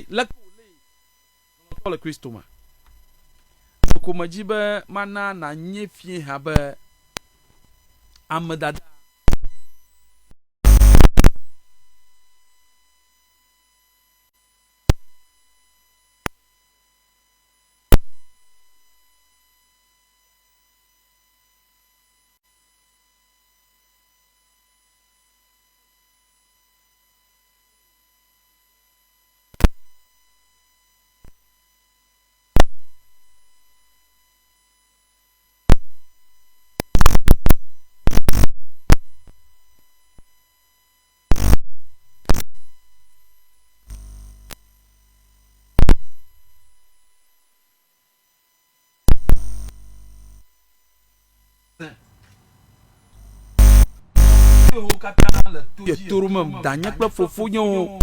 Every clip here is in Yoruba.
la ko le Kristo ma ko majibe mana na nyefie habe amedada ye turumam danya kple fofonyo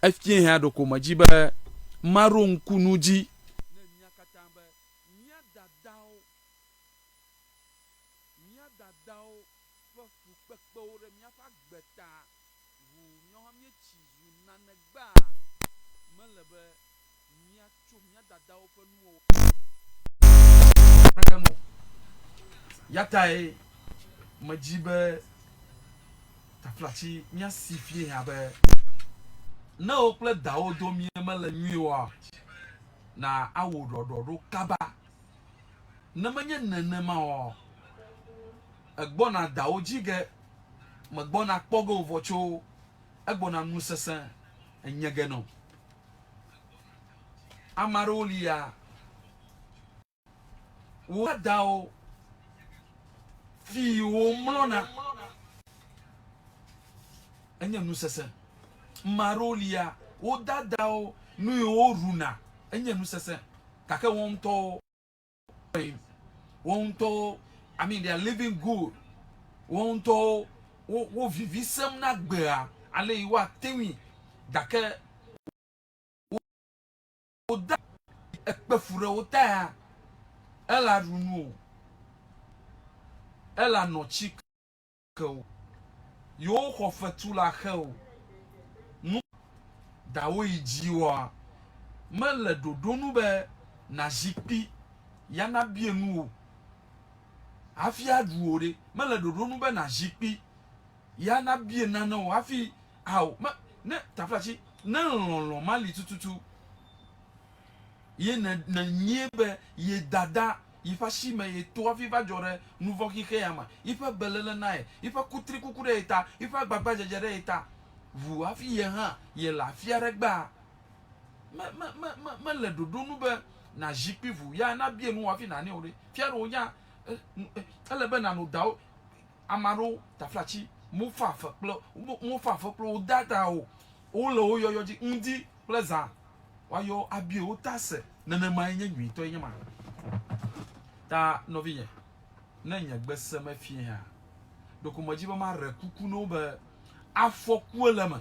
efie ha do ko majibe maro nkunuji yatai majibe taflachi nya sifie habe na okle dawo do mi mele nwiwa na awodododo kaba na manye nenema o egbona dawo jige magbona kpogo vocho egbona nusesen enyege no amarolia wo dawo fi wo mlona enye nusesen marolia wo dadao nu yo runa enye nusesen kake wonto I mean they are living good wonto wo vivisem na gbea ale iwa tewi dake wo da ekpefure wo ta ela runu ela no chiko yo khofetula kho nu dawo ijiwa mele dodonu be na jipi yana bienu afia duore mele dodonu be na jipi yana biena no afi aw ne taflachi na lolo mali tututu ye na nyebe ye dada ifa shime ye to afi va jore nouveau ki khayama ifa belele nae ifa kutri kukure eta ifa gbagba jejere eta vous afi ye han ye la fiaregba ma le dodonu be na jipi vous ya na bie nu afi na ne ore fiaro nya elebe na no dawo amaro taflachi mo fa fa plo data o le o yoyoji ndi pleasant wa yo abi o tase nana ma nya nwi to nya ma ta noviye na nya gbese ma fie ha dokumaji ba ma rekuku no be afoku elema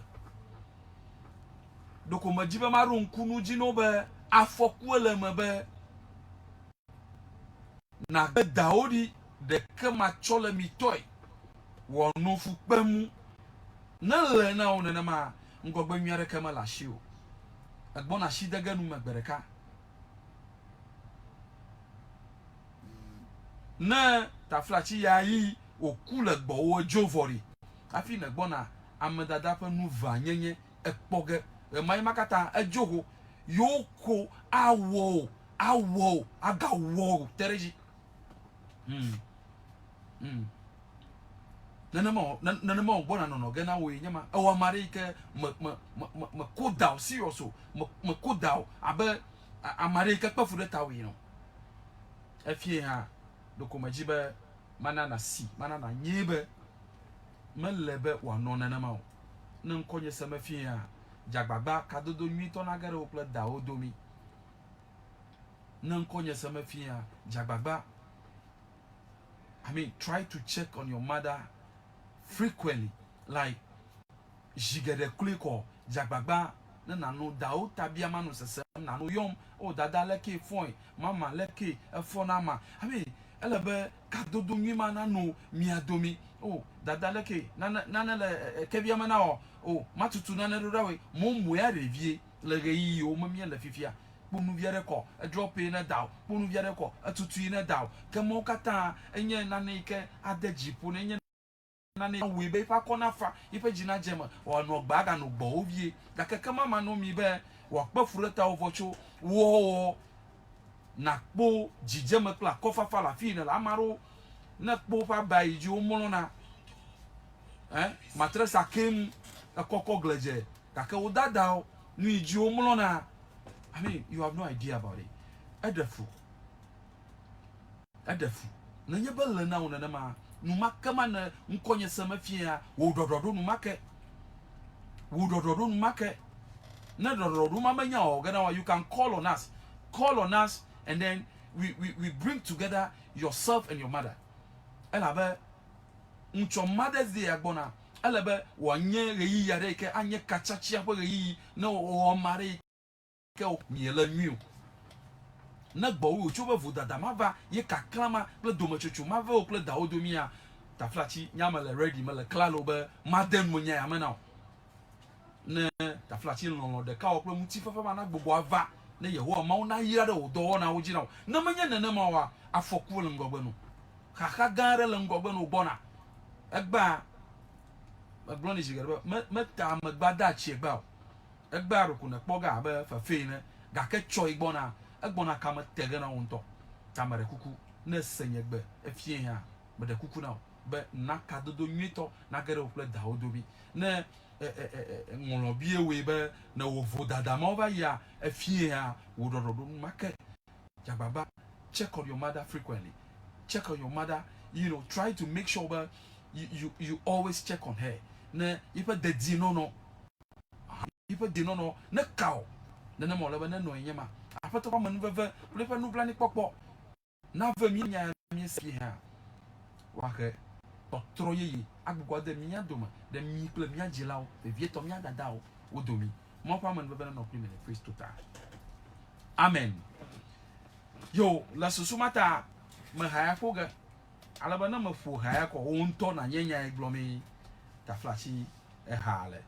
dokumaji ba ma ronkunu ji no be afoku elema be na be daodi de kema chole mi toy wo no fu pemu na le na onena ma ngogba nwiare kema la shi o agbona shi daga nu magbereka na taflachi ya yi okule gbowo jovori afi na gbona amedada fa nu vanyenye ekpoge mai makata ejogo yoko awo agawo tereji nanema gbona no gena we nyama awa marike me kodao seriously me kodao abe amarike kpafu de tawe no afie ha dokumajibe mana na si mana na nyebe melebe wa no nanema o na nkonye semafie ha jagbagba kadodo nwito na gare opla dawo domi na nkonye semafie ha jagbagba I mean try to check on your mother frequently like jigede kliko jagbagba na nanu dawo tabia manu sese nanu yom o dada leke fon mama leke efona ma I mean elebe kadodo nyima na no miadomi oh dada leke nana le kebiama na oh matutu nana do dawe mo moya revie le reyi o mo mia le fifia ponu viere ko e drop in na daw ponu viere ko atutu in na daw kemo kata enye nana ike adeji ponu enye nana we be fa kona fa ife jina jema o no gba ga no gbo ovie da keke mama no mi be wo pa fureta ovocho wo na kpo jijeme kla kofa fa la fi na la maro na kpo fa ba iji o mono na matresa kem akoko gleje kake o dada nu iji o mono na. I mean, you have no idea about it. Edefu na nye bele na una na ma numa kama na nkonye sama fia wo dododo numa ke na dododo mama nya o gana wa you can call on us and then we bring together yourself and your mother. Elabe uncho Mother's Day agbona elebe wanye reyi yare ke anye kachachi apo reyi na o mare ke o miele miu na gbo wo choba vu dada mava ye kaklama ple domachuchu mava o ple daodomia ta flachi nyama le ready mele klalo be maden munya ya mena ne ta flachi no de ka o ple muti fafa na gbogbo ava ne yeho ma una yira de o do na o jina na manya nene ma wa afoku le ngogbe no kaka gare le ngogbe no bona egba agloni jigerbe meta magbada chi egba roku na kpoga be fa fe ne ga ke choi gbona egbona kama tege na wonto tamare kuku na senyegbe efie ha be de kuku na be na kadodo nwito na gere o ple daodo bi na ngolo bi ewe be na wo vodada ma ba ya efie ha wo dododo make jababa. Check on your mother frequently. Check on your mother, you know, try to make sure that you always check on her. Na ipa de di no na kao na mo lebe na no nyema apato kwa manu veve lepe nu blani popo na ve mi nya mi si ha wa ke to troye agbugwa de mi nya doma de mi kle mi agilao de vieto mi adadao odomi mo pa manu veve na no prime le praise total. Amen. Yo la susumata me haya foga alaba na me fu haya ko onto na nyenya eglomi ta flashi e hale.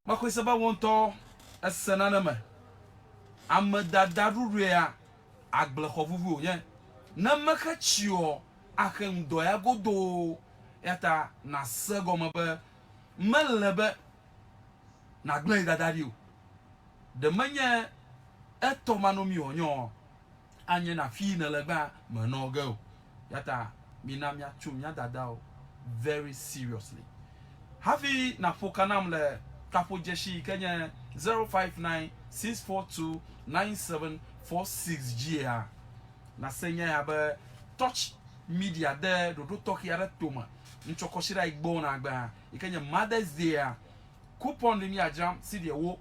Makwesaba wonto esenaneme amedadarurea agblehovuvu ye namekachio akendo ya godo yata na segome be melebe na gble dadario de menye etomanomi onyo anye na fi na legba menogo yata minamia chumya dadao very seriously havi na fokanam le kapo jeshi Kenya 0596429746 GA na senya ya be touch media de do talk ya toma nchokoshira igbo na agba Kenya Mother's Day a coupon ni ajam si de wo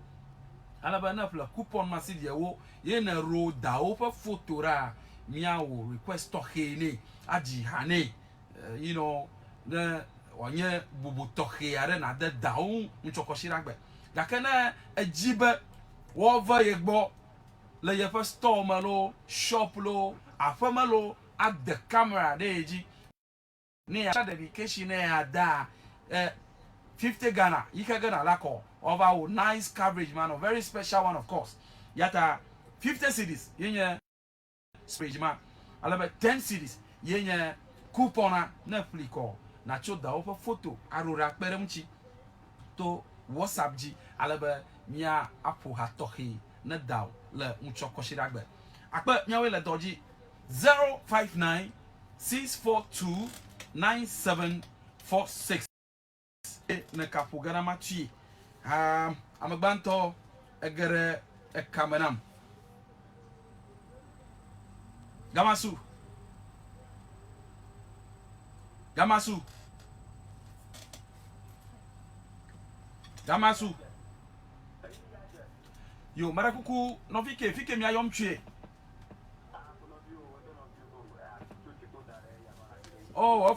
alaba na pla coupon ma si de wo ye na ro da o fa fotora miawo request to hene aji hane you know the onye bubu toke are na de daun nchokoshira gbe yakena ejibe wo va yegbo le ye fa store malo shop lo afamalo at the camera deji ni ya dedication ya da 50 Ghana yika Ghana lako over nice coverage man, a very special one of course yata 50 cedis yenye speech man alaba 10 cedis yenye coupon na fliko na choda ofa photo arura peremchi to WhatsApp ji alaba mia apo hatohi na daw le unchoko shiragbe akpe nyawe le doji 0596429746 na kapo gana machi amagbanto egere ekamenam gamasu yo marakuku no fike mi ayom tue oh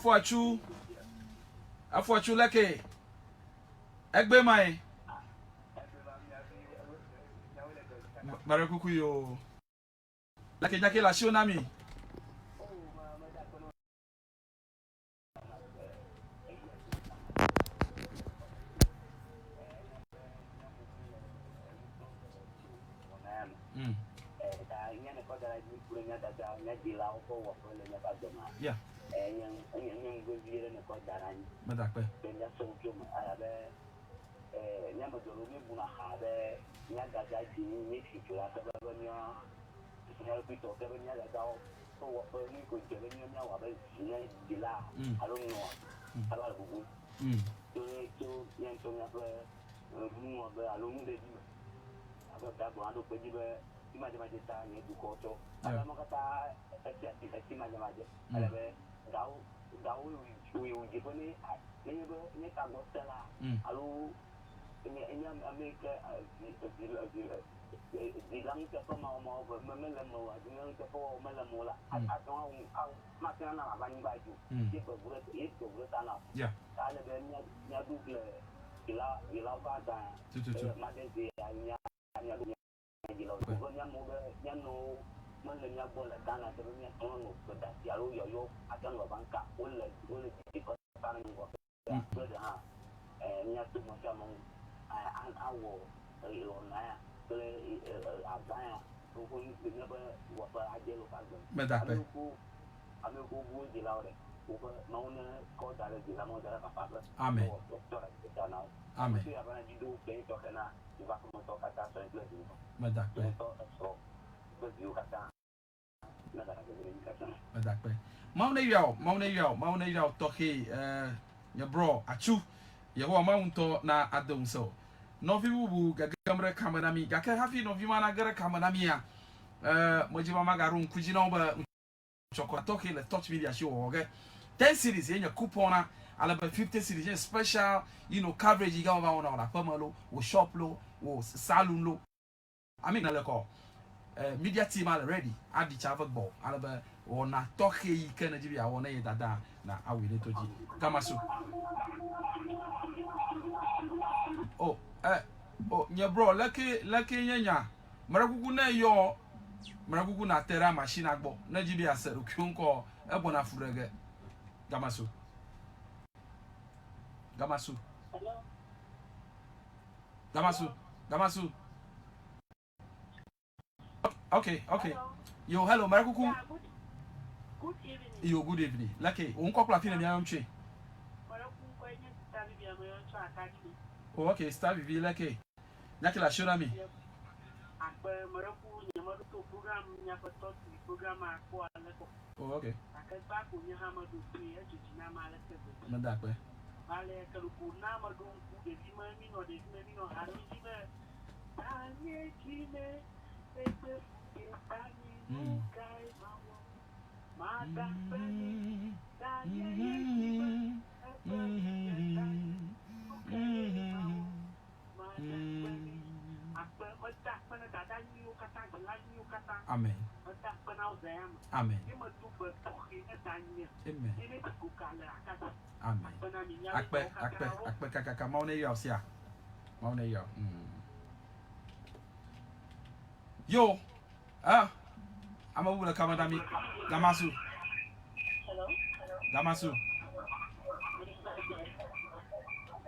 afu leke egbe mai marakuku yo leke jake la shionami yeah madakpe mu be alum de di aba da bo ando pe di be ti ma ta ni du ko to ala mo kata ti ma ala be dau wi ji ko ni be ni ta go tela alu ini Amerika di lang ke pa mau memela mau di lang ke pa memela mau la atau makan na bani baju di beberapa itu tanah ya ada banyak double ila pada macam dia nya di laut pokoknya mau no menanya bola tanah terusnya tolong bedah lalu yo akan lo bangka boleh di kota ni gua ya nya tu macam an awo ilona kele abaya pun dunia apa aja lo pagi aku bu di laut mau na kau dah di laut dah apa amen doktor kita now amen apa nak hidup itu kena juga motor kata saya itu medakpe so begitu kata negara kata medakpe mau na yau toki ya bro achu ya ho ma unto na adom so no fi bubu gagamre kamera mi gaka hafi no fi mana gara kamera mi ya mojiba magarun kujina ba choko toki le touch media show okay 10 series yenya coupon ala ba 50 series special coverage ga ba ona la pamalo wo shop lo wo salon lo I mean ala ko media team are ready adi chava ball ala ba ona toki yi kana jibi a wona yedada na awile toji kama so oh nya bro lucky nyanya marakuku na yo marakuku na tera machine agbo na jibi aser okunko ebo na furege gamasu okay yo hello marakuku yeah, good evening yo good evening lucky unko pla fina mi ayonche marakuku ko nya tabi bi amoyoncho akaki oh okay star vivi lucky nyakila shona mi akpe marakuku nyamadu to program nya ko to program akwa leko oh okay akaba ko nya hamadu pri ejina mala tebe madakwe ale kaluku na madu ku de mino hari jime anye jime ebe ani mukai mawo mada peni danye jime ebe apa mata pada dadanya kata belanya kata amen mata penau zam amen ini metu bertohi tanya amen ini aku kala kata amen akpe kaka mau ne yo sia mau ne yo yo amabula kama dami gamasu hello gamasu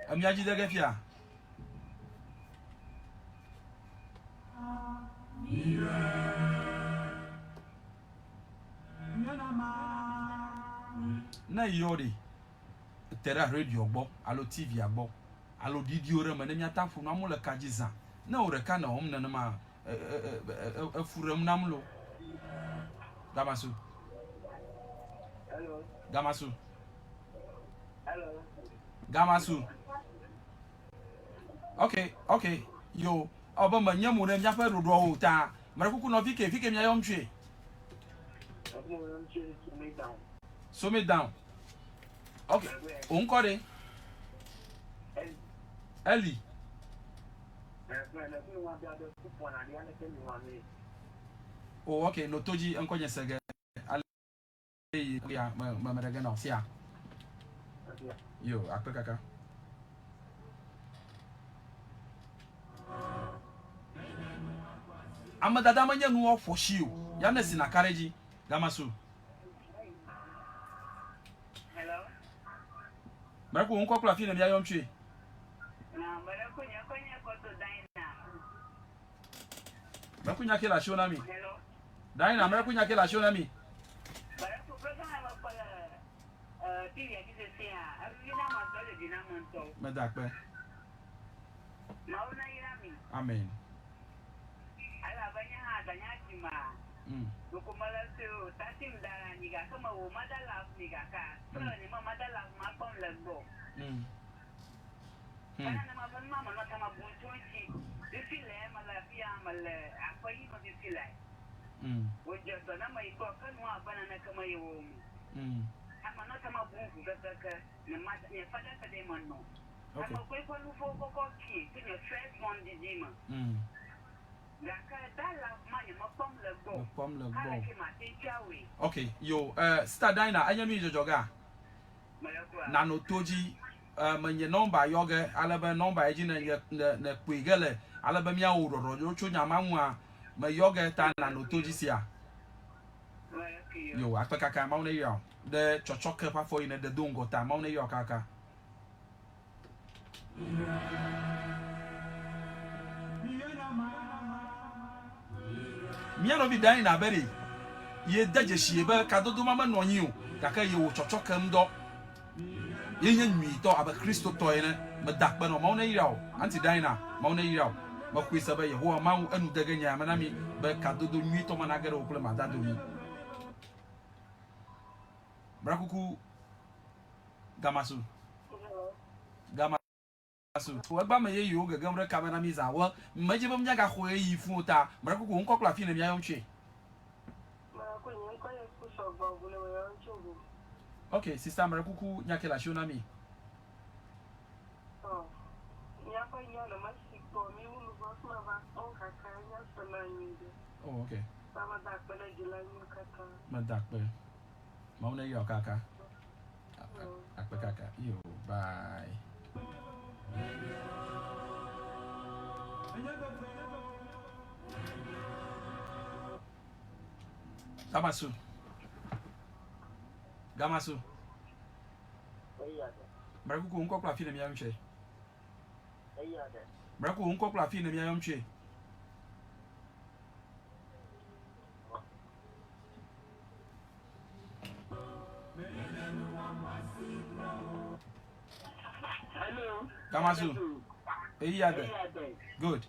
amiaji dege fia na yori tera radio gbo alo tv agbo alo video re mane miata fu na mo le kajiza na o reka na hom na ma furam namlo gamasu hello gamasu okay yo oba manyamu na miafa rodo ho ta marakuku no fike mi ayomtwe so me down okay onkore Eli oh okay no toji enkonye sege ali ya mamerege no sia yo akpe kaka amadada manya nu ofoshiu ya na si na kareji gamasu hello maraku onko kula fi na mi ayomtwe na maraku nyakonya ko to daina maraku nyakela shona mi hello daina maraku nyakela shona mi maraku program apa TV ya kisia arina masole dinamonto medakpe mauna irami amen ala banya adanya jima Lukumala tu tati mdala niga kama wo madala niga ka. Kama ni ma madala ma pon lego. Bana ma ban mama no ta ma buntonci. Difile malafia male akwai ma difile. Wajja bana mai ko kan wa bana na kama yawo mu. Ama no ta ma bunku gaga ne ma ne fada ka dai man no. Ama ko ko lu fo ko ki to ne first one di dima. Okay, yo, Star Diner, anya mi jojoga. Na no toji, menye number yoga, alaba number eji na kwigele, alaba mi awuro yo cho nyama nwa, me yoga ta na no toji sia. Yo, akpeka ka ma one yo. De chochoke pa fo ine de dongo ta ma one yo kaka. Mia no bi dan na beri ye daje shieba ka dodo mama no nyi o kaka ye wo chochoka mdo ye nya nwi to aba Kristo to ene me dakpe no ma una yirawo anti dan na ma una yirawo ma kwisa ba ye ho ma anu daga nya ma na mi be ka dodo nwi to ma na gere okule ma dado mi brakuku gamasu so ba me ye yo ga gamre kamera mi za wo maji bam nya ga ho yi fu ta brakuku nko kla fi na mi ayom twe. Okay, sister Marakuku nyakela shona mi. Oh. Nyako nyalo masiko mi ulu bosma ba onka kanya samanyinde. Oh, okay. Sama dakpele gilani kaka. Ma dakpe. Ma una yo kaka. Akpe kaka. Yo, bye. Gamasu. Gamasu. Marakuku unko kla fi na mi ayom twe. Marakuku unko kla fi na mi ayom twe. Hello. Gamasu. Eyade. Good.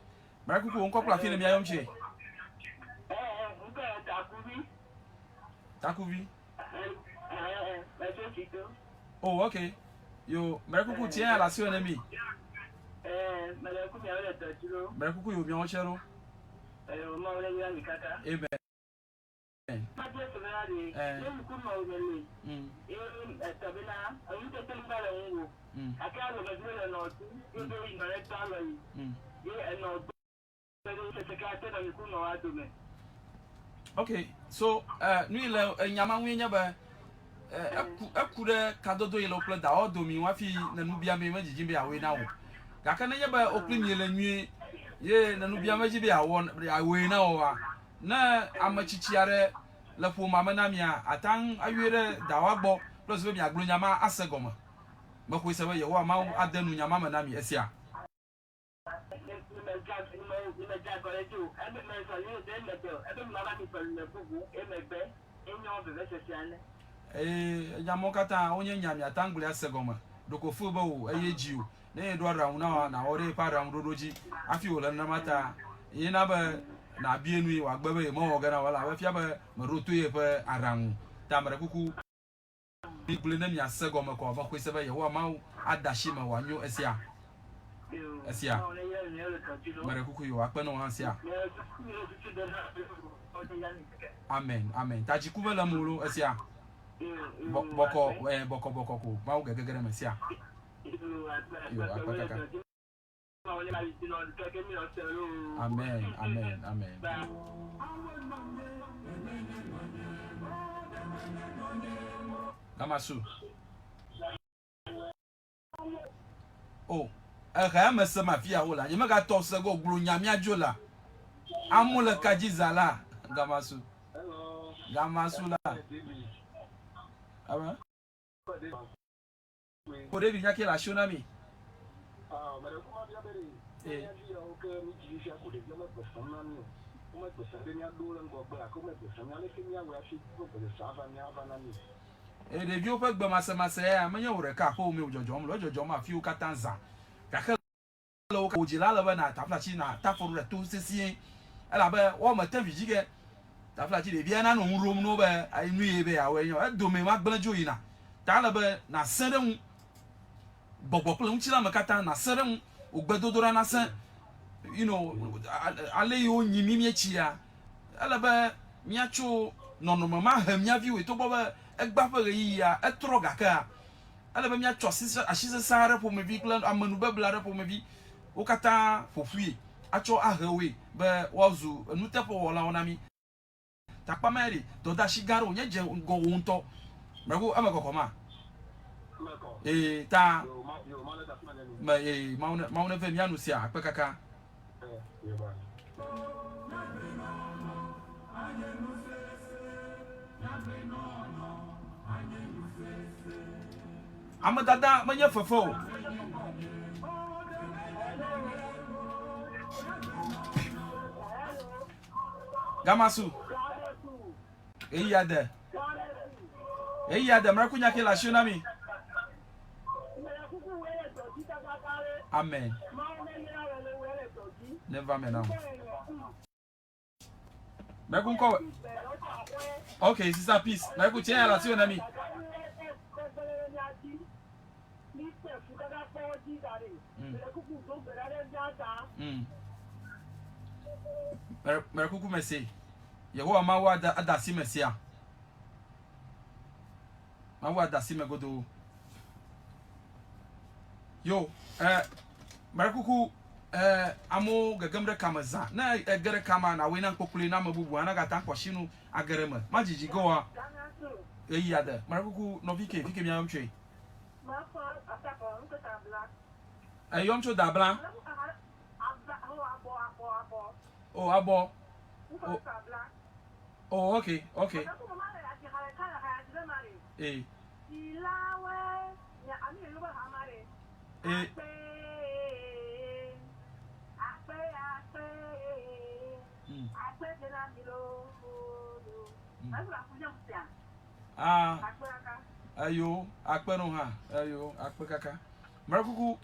Marakuku unko kla fi na mi ayom twe. Takuvi. Oh, okay. Yo, Marakuku tiens la sio nemi. Marakuku yo bien chero. Amen. Okay, so nui le nyama nya ba akure kadodo ile okle da odo mi wa fi na nubia me majiji be awe na wo kaka na nya ba okle mi le nwie ye na nubia maji be awon awe na wo wa na amachichiare la fu mama na mia atan awere da wa gbo plus be mi aglo nyama asegoma mako se be ye wo ma adanu nyama ma na mi esia nyamo kata onye nyami atangble asegoma doko fuba o eyejiu ne do ara una na ore para mrodoji afi ola na mata yina ba na bienu wa gbebe mo ogana wala wa fia ba maroto ye pa arangu tamara kuku bigble na mi asegoma ko ba kwese ba ye wo ma adashi ma wanyo esia mara kuku yo akpeno hansia amen amen taji kubela mulu esia boko ko ba uga gegere mesia yo akpakaka amen amen amen Gamasu oh aka amese mafia hola nyema ga tose go gburu nyamia jola amule kajizala Gamasu hello Gamasu la aba ko David nyake la shona mi mara kuma bia bere ya ji o ke mi ji sha ko de ma ko sana ni kuma ko sa de nya do lan go ba ko me ko sana le ke nya wa shi ko ko sa ba nya ba na ni de bi o pe gbe mase ya menye wore ka ko mi ojojo mo ojojo ma fi o katanza kaka lo ko jila la ba na tafla chi na tafuru le to sisi ala ba wo ma tan vijige tafla chi de bi na no rom no ba ai nu ye be ya we yo do me ma gbana jo yina ta la ba na sende mu bogbokle unchila makata na serem ogbedodora na sen ale yo nyimi miechia ala ba miacho nono mama hamia vi we to boba egba fa yi ya etro gaka ala ba miacho asise sare po me vi plan amanu babla po me vi okata fofui acho ahawe be wazu nutepo wala onami takpa meri to da shigaro nye je go wonto mego amekokoma ta mauna ve mianu sia akpekaka amadada manya fofo Gamasu Eyade mrakunya ke la shunami Amen Never me now Mrakunko Okay sister peace mrakunya la shunami Merakuku mesi Yehowa mawa adasi mesia mawa adasi megodo yo merakuku amo gagamre kamaza na egere kama na wena nkokule na mabubu ana gata nkwashinu agerema majiji goa eyade merakuku no vike mi amtwe ayomcho dabla Oh, abo. Oh, okay. Eh. Ayo, akpeno ha. Ayo, akpekaka. Marakuku.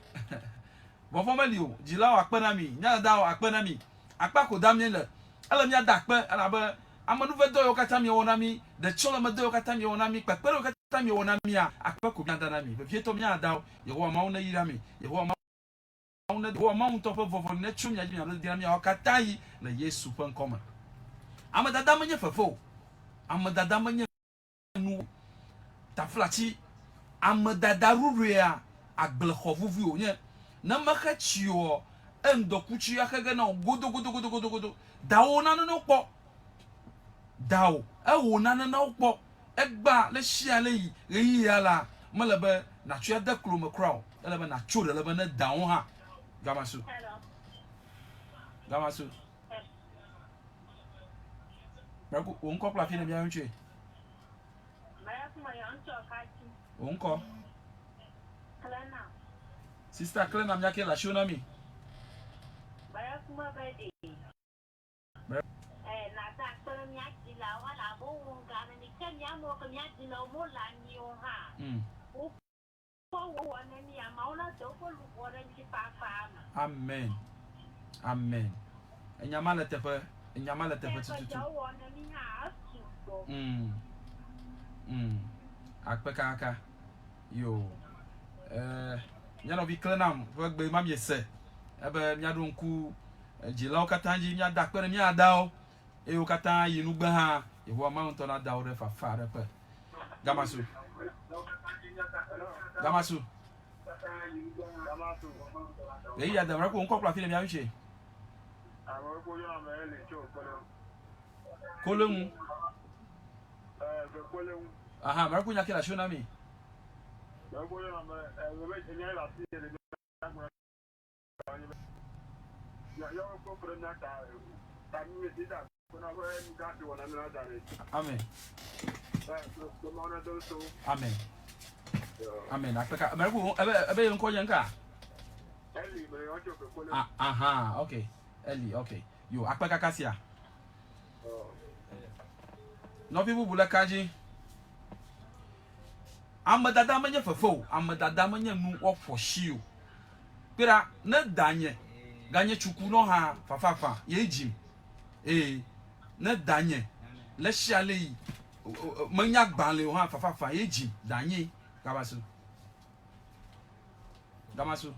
Bo family o, jila akpena mi, nya da akpena mi. Akpa ko damne le ala mi adakpe ala ba amanu ve do yo kata mi wonami de chola ma do yo kata mi wonami pepero yo kata mi wonami a akpa ko bi andana mi be fieto mi ada ye wo ma wona yira mi ye wo ma wona wo ma un topo vovo ne chum ya mi ala dira mi o kata yi na Yesu pen koma amadada manye fefo amadada manye nu taflachi amadada ruria agble khovuvu o nye na makachio endokuchi akage na godo dawo nanu no po dawo ewo nanu na po egba le shia le yi ala malaba na twa da kloma crow eleba na chore eleba na dawo ha gamasu Maraku onko pla fina bia ntwe onko Sister Klena mnyake la shona mi na ta tolo nyaki la wala bonga na nikanya mo nyaki la mo la nyo ha ko wona ni amaona to ko lu wona ni papa amen enyamala tefe tutu wona ni ha asko akpeka aka yo nyano bi klenam gbe mam yese ebe nyado nku jila okatanji nya dakpere mi adao e okatan yinu gbe ha ewo ma nto na dawo re fafa re pe gamasu e ya da mrako nko pla file mi anche kolemu aha mrako nya kila shona mi Amen. Amen. Akpeka meraku ebe nko yenka. Aha, okay. Eli, okay. Yo, akpeka kasia. No people bula kaji. Amadada manye fefo, amadada manye nu ofoshiu. Pira na danye. Ganye chuku no ha fafafa ye jim na danye le shale manya gbanle ha fafafa ye jim danye kabasu Gamasu.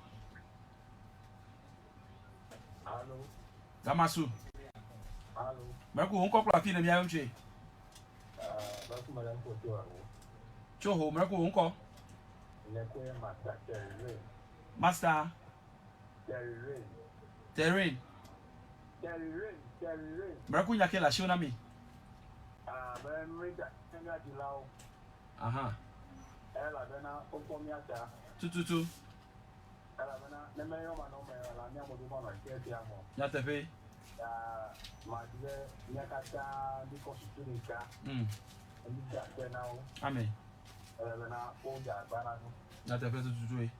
Allô. Gamasu. Allô. Meraku on kopla fi na mi ayonche. Ba ku madam ko to awo. Choho meraku on ko. Le ko e master Terry. Master Terrain. Meraku nya kela shona mi. Ba mi da nga di lawo. Aha. Ela bena o ko mi ata. Tututu. Ela bena ne me yo ma no me la mi amodu mo na ke ti amo. Nya tefe. Ma dire nya kata di ko su ni ka. Ni da bena o. Amen. Ela bena o ja bana no. Nya tefe tututu e.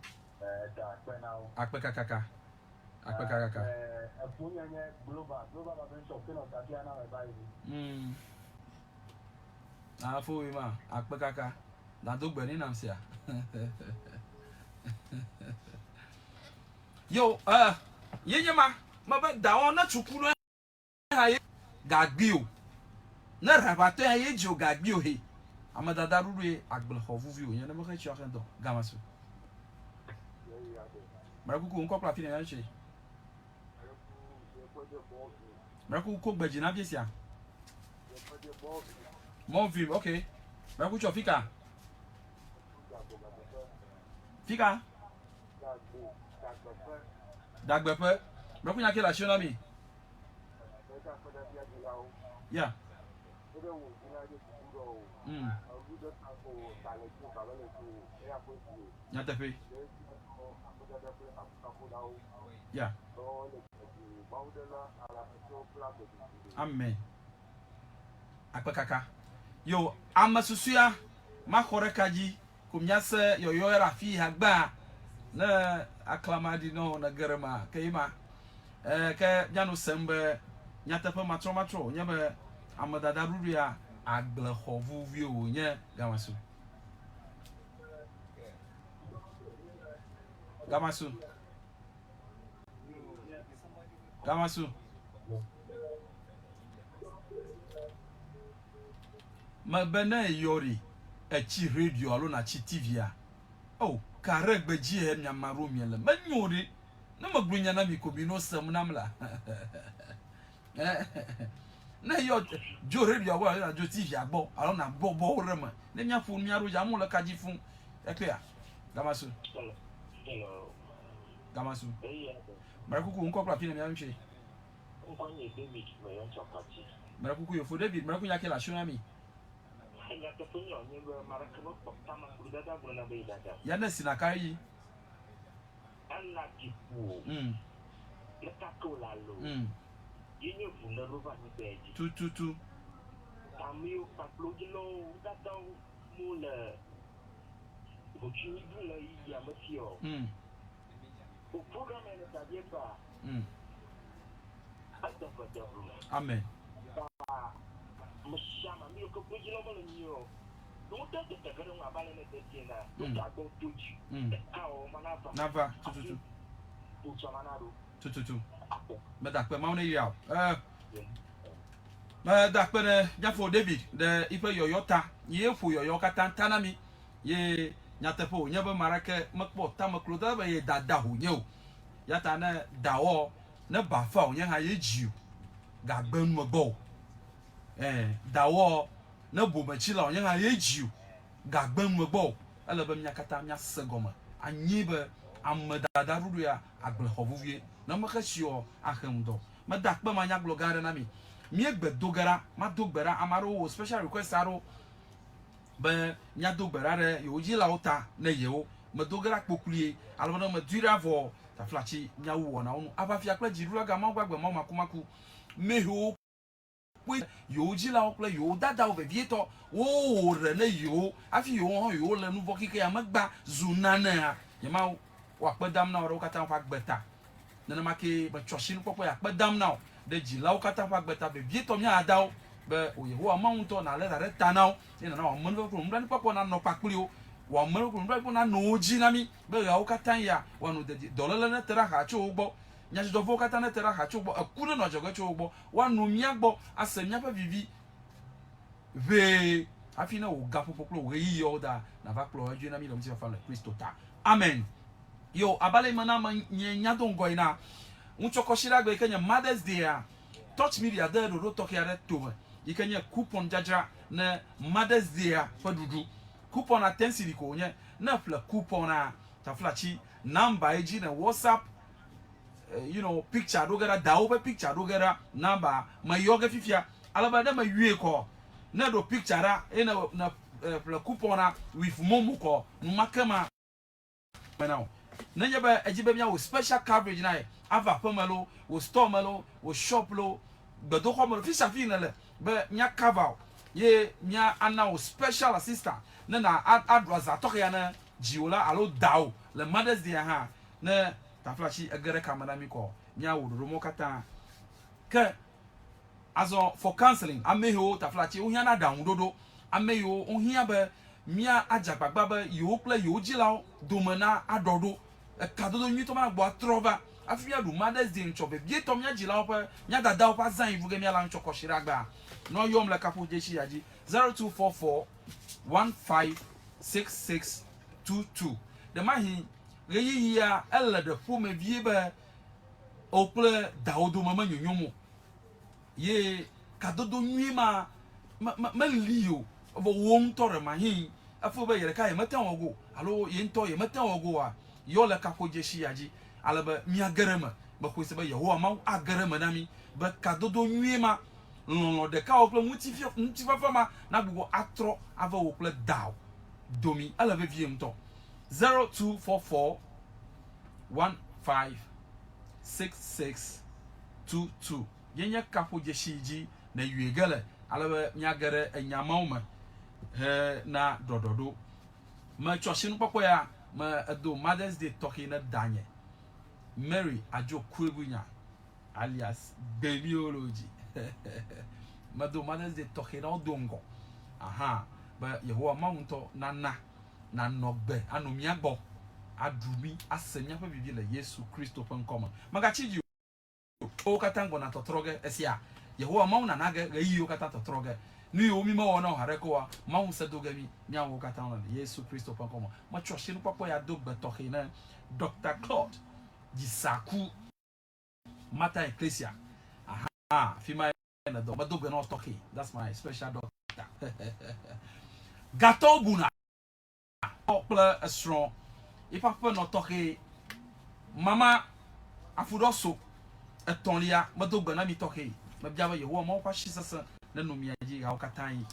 Da bena o. Akpekakaka. Punya nye global ba ben so kino ta dia na ba yi. Afo we ma akpekaka. Na do gbe ni nam sia. Yo, yenye ma ba da won na chuku no ha ye gagbi o. Na rabato ha ye ji o gagbi o he. Amada daruru e agbel hovuvi o yen na mo ka chi akento gamaso. Marakuku on kopla fi na yan che. Marakuku ko gbeji na biesia. Mon film, okay. Marakuku cho fika. Fika. Dagbepe. Marakuku nya ke la shona mi. Yeah. Nya tepe. Yeah. Amen. Akpekaka. Yo, amasusuya makorekaji kumnyase yo rafi hagba na aklamadi no na garama kayima ke janu sembe nyatepe matro nyebe amadada ruria agle hovu vio nye gamasu. Ma bena yori echi radio alo na chi TV a. Oh, kare gbeji he nya maro miele. Manyori na magrunya na mi kobi no sam namla. Na yo jo radio wa na jo TV agbo alo na bo rema. Ne nya fun mi aro ja mu le kaji fun. E clear. Gamasu. Marakuku unko kwa pina mi anche. Compagnie David me yon chapati. Marakuku yo fo David, marakuku yake la shona mi. Ya to funyo ni marakamo tama kudada buna be dada. Ya na sinakai. Allah kipu. Leta ko lalo. Yenye vuna roba ni beji. Tu. Tamio paplogilo dada mule. Bochini bula ya matio. O programme ne tadie pas. Amen. Mashama mio ko bujilo mo nyo. Don't take the garo ngabale ne tetina. Don't go tuji. Ao manava. Nava tu. Tu. Me da pe ma ne ya. Me da pe ne jafo David de ipe yoyota. Ye fu yoyoka tantana mi. Ye nyatepo nyebe marake makpo tamakloda ba ye dada hu nyo. Yata na dawo na bafa onye ha ye jiu. Gagben mo go. Dawo na bomachila onye ha ye jiu. Gagben mo go. Ala ba myakata mya segoma. Anyibe amada rudu ya agle hovuvie. Na makasio ahemdo. Ma dakba manya glogare na mi. Miegbe dogara, ma dogbera amaro special request aro. Ba nya dogbera re yoji la ota na yewo. Ma dogara kpokulie. Albo ma dura vo ta flachi nya wo na onu. Aba fi akla jirula ga ma gbagbe ma makumaku. Meho yoji la okle yo dada o bevieto o re ne yo afi yo le nu vokike ya magba zunana ya ma wa pedam na ro kata fa gbeta na ma ke ba choshin popo ya pedam na de ji la o kata fa gbeta bevieto mi ada be o ye ho ma unto na le re tanao ina na o mun ko mran popo na no pakuli o wa mun ko mran na no ji na mi be ya o kata ya wa no de dolala na tera ha cho ugbo nya do vokata na tera ha cho ugbo akure no jogo cho ugbo wa no mi agbo asemnya pa vivi ve afina o gapo popolo we yi yoda na va klo aju na mi lo mti fa le Christo ta amen yo abale mana nya don goina unchoko shiragbe kenya Mother's Day touch media there do talk here to you kenya coupon jaja na Mother's Day padudu coupon atensi ko nye na fla coupon na taflachi number eji na WhatsApp you know picture do gara dawo pe picture do gara number ma yoga fifia alaba da ma wie ko na do picture ra na fla coupon na with momo ko makama now na yaba ejibe bia wo special coverage na ava pamalo wo store malo wo shop lo gbedo ko mo fisha fi na le be nya cover ye nya ana wo special assistant na address atoka ya na jiwola alo dawo le Mother's Day ha na taflashi agere kamera mi ko nya wo do mo kata ke azo for counseling ameho taflashi o hia na download ameyo o hia be mia ajagbagba be yo ple yo jila domana adodo kadodo nyito ma gbo atrova afia du Mother's Day nchobe bie to mia jila opa nya dada opa zan ivuge mia la nchoko shiragba no yom le kapo jeshi yaji 0244 156622 de mahi reyi ya elle de pour me vie be ople daodo mama nyonyomo ye kadodo nyima ma liyo bo won tore mahi afo be yere kai matan ogo alo ye nto ye matan ogo a yo le kapo jeshi yaji alaba mi agarama ba ko se ba yeho ma agarama nami ba kadodo nyima no de ka ople mutifa fama na bugo atro ava ople daw domi ala ve vie mto 0244 156622 yenya kapo jeshiji na yuegale alaba nyagare enyamauma na dododo ma choshinu papa ya ma do Mother's Day talking na danye Mary ajo kuebunya alias babyology ma do Mother's Day talking na dongo aha ba yeho maunto na nogbe anomia gbo adumi asemia pa bibi le Yesu Kristo pen koma magachi o katango na totroge esia yeho mauna naga yiyo kata totroge ni o mi ma wona harekoa maun sedogami nyawo kata na Yesu Kristo pen koma ma choshinu papa ya dogbe talking na Dr. Claude Gisaku Mata Ecclesia aha fima na do ma dogbe no talking that's my special doctor gato buna opla a strong if I no talking mama afudoso etonlia ma dogbe na mi talking ma biawa yeho ma kwa shisasa na no mi aji ga okatai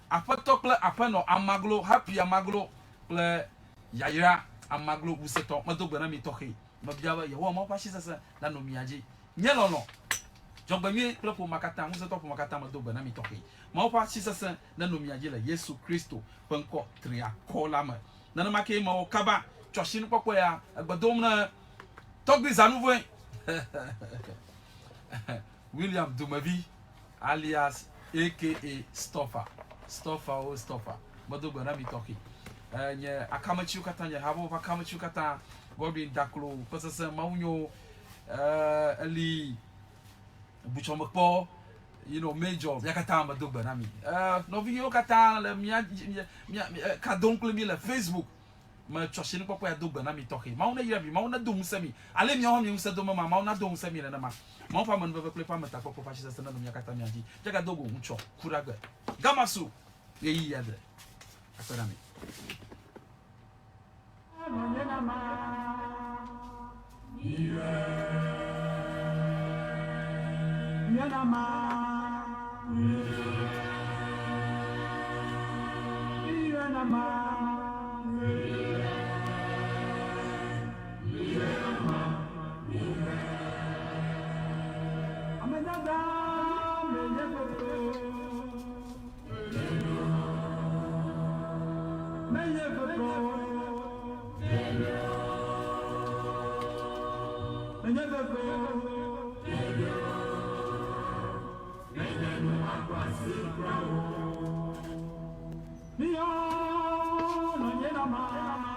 apatokla apano amaglo happy amaglo ple yayira amaglo buseto ma dogbe na mi talking ma biawa yeho ma kwa shisasa na no mi aji nyelono jogbe mi plepo makata museto po makata ma dogbe na mi talking ma kwa shisasa na no mi aji la Yesu Kristo penko tria kola ma na ma ke ma okaba choshinu popo ya agbadom na togbi zanuvo William Dumavi alias aka Stoffer madogba na mi talking nye akamachi ukata nye habo akamachi ukata Godwin Daklo posese maunyo ali buchompo you know major yakata madogba na mi no video kata le mia kadonkle mi le Facebook ma choshinu popo ya dogba na mi talking mauna yirabi mauna dum semi ale mi ho mi usa dum ma mauna dum semi le na ma fa man bebe play pa mata popo pa chisa na mi yakata mi aji jaga dogo uncho kuraga gamasu yeyi yade akora mi Mio, non gliela mai.